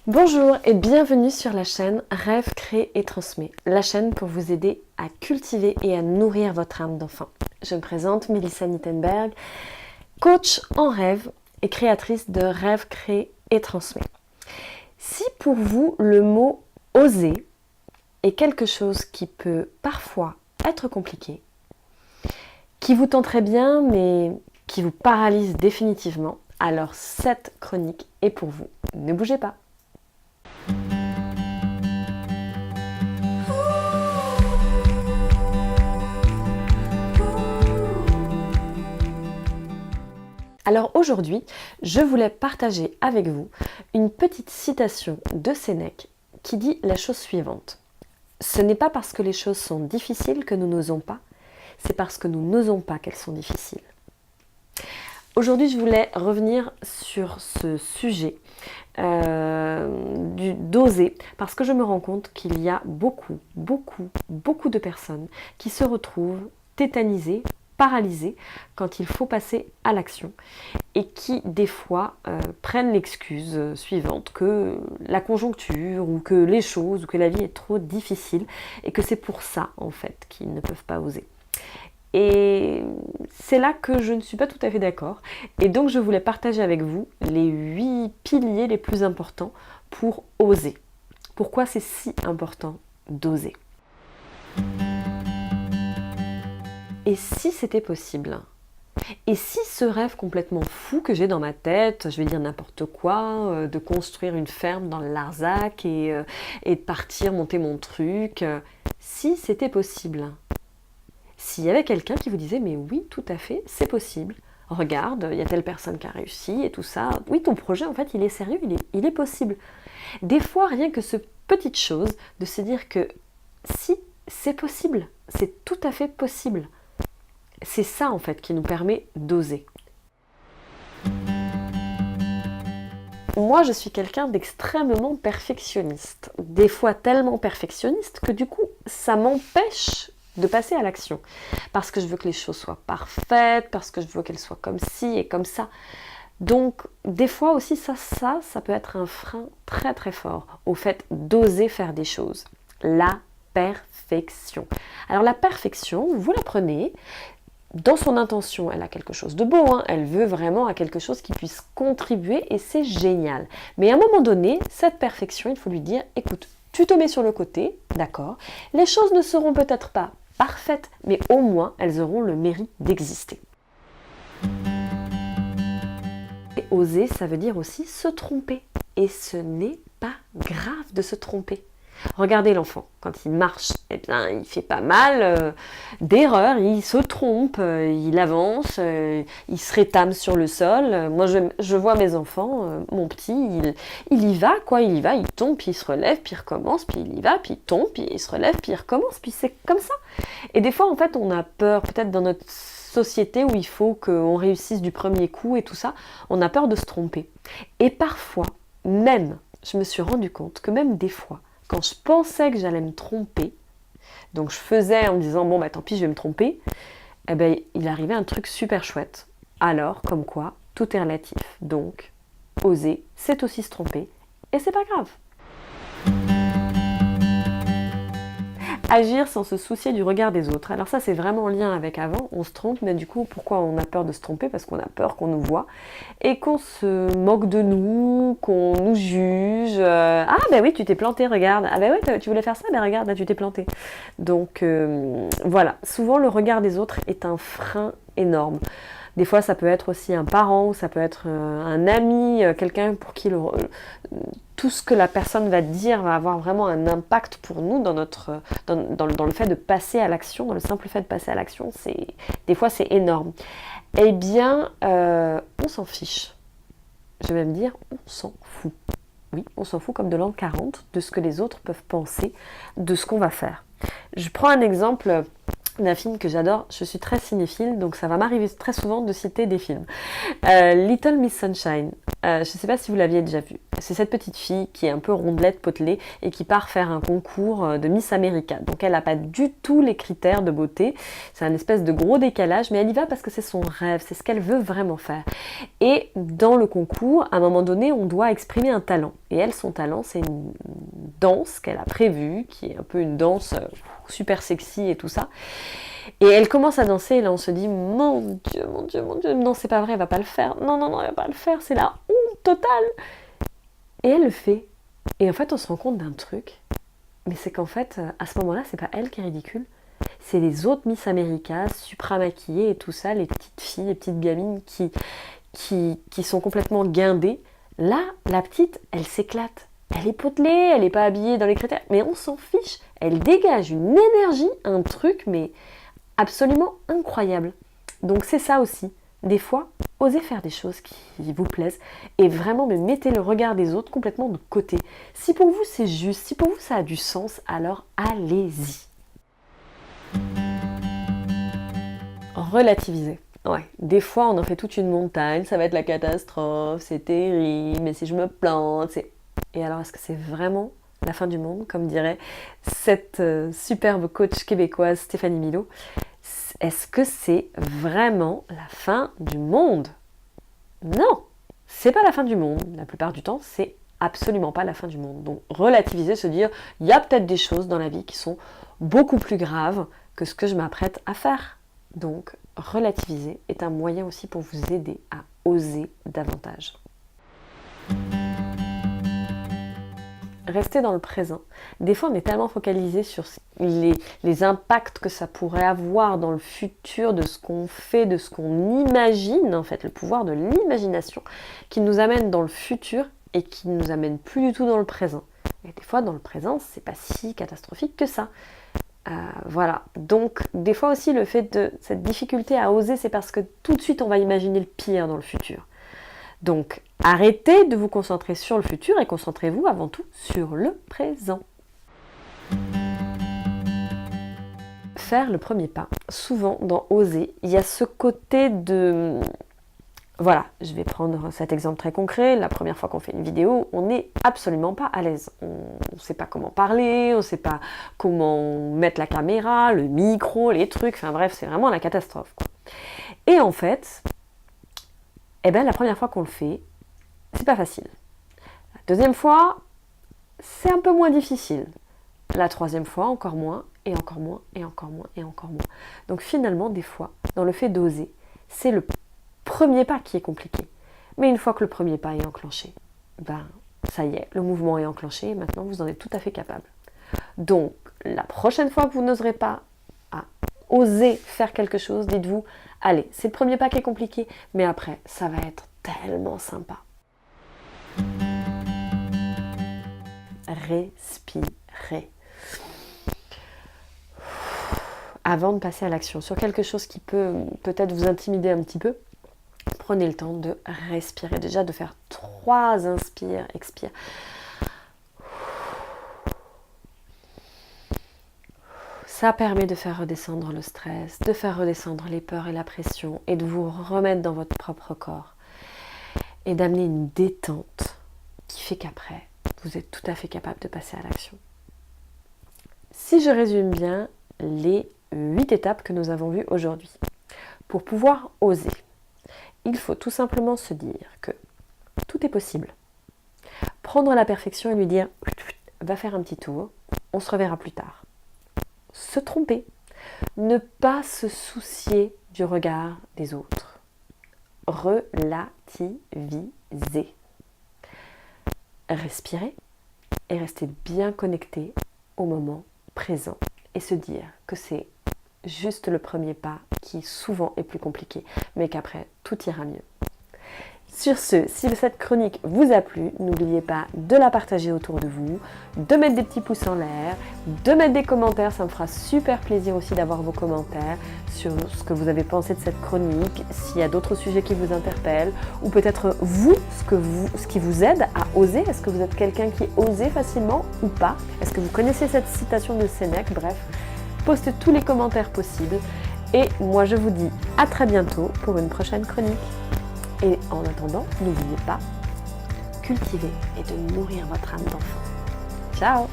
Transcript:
Bonjour et bienvenue sur la chaîne Rêve, Crée et Transmet, la chaîne pour vous aider à cultiver et à nourrir votre âme d'enfant. Je me présente Mélissa Nittenberg, coach en rêve et créatrice de Rêve, Crée et Transmet. Si pour vous le mot oser est quelque chose qui peut parfois être compliqué, qui vous tenterait bien mais qui vous paralyse définitivement, alors cette chronique est pour vous. Ne bougez pas. Alors aujourd'hui, je voulais partager avec vous une petite citation de Sénèque qui dit la chose suivante. Ce n'est pas parce que les choses sont difficiles que nous n'osons pas, c'est parce que nous n'osons pas qu'elles sont difficiles. Aujourd'hui, je voulais revenir sur ce sujet d'oser, parce que je me rends compte qu'il y a beaucoup de personnes qui se retrouvent tétanisées, paralysées quand il faut passer à l'action et qui des fois prennent l'excuse suivante que la conjoncture ou que les choses ou que la vie est trop difficile et que c'est pour ça en fait qu'ils ne peuvent pas oser. Et c'est là que je ne suis pas tout à fait d'accord. Et donc je voulais partager avec vous les 8 piliers les plus importants pour oser. Pourquoi c'est si important d'oser? Et si c'était possible? Et si ce rêve complètement fou que j'ai dans ma tête, je vais dire n'importe quoi, de construire une ferme dans le Larzac et de partir monter mon truc, si c'était possible? S'il y avait quelqu'un qui vous disait « mais oui, tout à fait, c'est possible, regarde, il y a telle personne qui a réussi et tout ça, oui, ton projet en fait il est sérieux, il est possible ». Des fois, rien que ce petite chose de se dire que si, c'est possible, c'est tout à fait possible. C'est ça en fait qui nous permet d'oser. Moi, je suis quelqu'un d'extrêmement perfectionniste. Des fois tellement perfectionniste que du coup, ça m'empêche de passer à l'action. Parce que je veux que les choses soient parfaites, parce que je veux qu'elles soient comme ci et comme ça. Donc, des fois aussi, ça peut être un frein très fort au fait d'oser faire des choses. La perfection. Alors, la perfection, vous la prenez. Dans son intention, elle a quelque chose de beau, hein. Elle veut vraiment à quelque chose qui puisse contribuer et c'est génial. Mais à un moment donné, cette perfection, il faut lui dire, écoute, tu te mets sur le côté, d'accord, les choses ne seront peut-être pas parfaites, mais au moins elles auront le mérite d'exister. Et oser, ça veut dire aussi se tromper. Et ce n'est pas grave de se tromper. Regardez l'enfant, quand il marche, eh bien, il fait pas mal d'erreurs, il se trompe, il avance, il se rétame sur le sol. Moi, je vois mes enfants, mon petit, il y va, quoi, il y va, il tombe, puis il se relève, puis il recommence, puis il y va, puis il tombe, puis il se relève, puis il recommence, puis c'est comme ça. Et des fois, en fait, on a peur, peut-être dans notre société où il faut qu'on réussisse du premier coup et tout ça, on a peur de se tromper. Et parfois, même, je me suis rendu compte que même des fois, quand je pensais que j'allais me tromper, donc je faisais en me disant bon bah tant pis je vais me tromper, eh ben il arrivait un truc super chouette. Alors comme quoi tout est relatif. Donc oser, c'est aussi se tromper et c'est pas grave. Agir sans se soucier du regard des autres. Alors ça, c'est vraiment en lien avec avant. On se trompe, mais du coup, pourquoi on a peur de se tromper? Parce qu'on a peur qu'on nous voit et qu'on se moque de nous, qu'on nous juge. Ah, ben oui, tu t'es planté, regarde. Ah, ben oui, tu voulais faire ça, ben regarde, là, tu t'es planté. Donc, voilà. Souvent, le regard des autres est un frein énorme. Des fois, ça peut être aussi un parent, ça peut être un ami, quelqu'un pour qui tout ce que la personne va dire va avoir vraiment un impact pour nous dans le fait de passer à l'action, dans le simple fait de passer à l'action, des fois c'est énorme. Eh bien, on s'en fiche. Je vais même dire, on s'en fout. Oui, on s'en fout comme de l'an 40 de ce que les autres peuvent penser de ce qu'on va faire. Je prends un exemple d'un film que j'adore, je suis très cinéphile, donc ça va m'arriver très souvent de citer des films. Little Miss Sunshine, je ne sais pas si vous l'aviez déjà vu. C'est cette petite fille qui est un peu rondelette, potelée et qui part faire un concours de Miss America. Donc elle n'a pas du tout les critères de beauté. C'est un espèce de gros décalage, mais elle y va parce que c'est son rêve, c'est ce qu'elle veut vraiment faire. Et dans le concours, à un moment donné, on doit exprimer un talent. Et elle, son talent, c'est une danse qu'elle a prévue, qui est un peu une danse super sexy et tout ça. Et elle commence à danser et là on se dit mon Dieu, mon Dieu, mon Dieu, non c'est pas vrai, elle va pas le faire, non, non, non, elle va pas le faire, c'est la honte totale. Et elle le fait. Et en fait on se rend compte d'un truc, mais c'est qu'en fait à ce moment-là c'est pas elle qui est ridicule, c'est les autres Miss America, supra maquillées et tout ça, les petites filles, les petites gamines qui sont complètement guindées. Là, la petite, elle s'éclate. Elle est potelée, elle n'est pas habillée dans les critères, mais on s'en fiche. Elle dégage une énergie, un truc, mais absolument incroyable. Donc c'est ça aussi. Des fois, osez faire des choses qui vous plaisent et vraiment mais mettez le regard des autres complètement de côté. Si pour vous c'est juste, si pour vous ça a du sens, alors allez-y. Relativiser. Ouais, des fois on en fait toute une montagne, ça va être la catastrophe, c'est terrible, mais si je me plante, c'est... Et alors est-ce que c'est vraiment la fin du monde, comme dirait cette superbe coach québécoise Stéphanie Milot? Est-ce que c'est vraiment la fin du monde? Non, c'est pas la fin du monde. La plupart du temps, c'est absolument pas la fin du monde. Donc relativiser, se dire, il y a peut-être des choses dans la vie qui sont beaucoup plus graves que ce que je m'apprête à faire. Donc relativiser est un moyen aussi pour vous aider à oser davantage. Rester dans le présent. Des fois, on est tellement focalisé sur les impacts que ça pourrait avoir dans le futur de ce qu'on fait, de ce qu'on imagine, en fait, le pouvoir de l'imagination, qui nous amène dans le futur et qui ne nous amène plus du tout dans le présent. Et des fois, dans le présent, c'est pas si catastrophique que ça. Voilà. Donc, des fois aussi, le fait de cette difficulté à oser, c'est parce que tout de suite, on va imaginer le pire dans le futur. Donc, arrêtez de vous concentrer sur le futur et concentrez-vous avant tout sur le présent. Faire le premier pas. Souvent, dans oser, il y a ce côté de... Voilà, je vais prendre cet exemple très concret. La première fois qu'on fait une vidéo, on n'est absolument pas à l'aise. On ne sait pas comment parler, on ne sait pas comment mettre la caméra, le micro, les trucs. Enfin bref, c'est vraiment la catastrophe, quoi. Et en fait... Eh bien, la première fois qu'on le fait, c'est pas facile. La deuxième fois, c'est un peu moins difficile. La troisième fois, encore moins, et encore moins, et encore moins, et encore moins. Donc finalement, des fois, dans le fait d'oser, c'est le premier pas qui est compliqué. Mais une fois que le premier pas est enclenché, ben, ça y est, le mouvement est enclenché, et maintenant vous en êtes tout à fait capable. Donc, la prochaine fois que vous n'oserez pas à oser faire quelque chose, dites-vous, allez, c'est le premier pas qui est compliqué, mais après, ça va être tellement sympa. Respirez. Avant de passer à l'action, sur quelque chose qui peut peut-être vous intimider un petit peu, prenez le temps de respirer. Déjà, de faire 3 inspires, expires. Ça permet de faire redescendre le stress, de faire redescendre les peurs et la pression et de vous remettre dans votre propre corps et d'amener une détente qui fait qu'après, vous êtes tout à fait capable de passer à l'action. Si je résume bien les 8 étapes que nous avons vues aujourd'hui, pour pouvoir oser, il faut tout simplement se dire que tout est possible. Prendre la perfection et lui dire « va faire un petit tour, on se reverra plus tard ». Se tromper, ne pas se soucier du regard des autres, relativiser, respirer et rester bien connecté au moment présent et se dire que c'est juste le premier pas qui souvent est plus compliqué, mais qu'après tout ira mieux. Sur ce, si cette chronique vous a plu, n'oubliez pas de la partager autour de vous, de mettre des petits pouces en l'air, de mettre des commentaires, ça me fera super plaisir aussi d'avoir vos commentaires sur ce que vous avez pensé de cette chronique, s'il y a d'autres sujets qui vous interpellent, ou peut-être vous, ce qui vous aide à oser. Est-ce que vous êtes quelqu'un qui ose facilement ou pas? Est-ce que vous connaissez cette citation de Sénèque? Bref, postez tous les commentaires possibles. Et moi je vous dis à très bientôt pour une prochaine chronique. Et en attendant, n'oubliez pas, cultiver et de nourrir votre âme d'enfant. Ciao!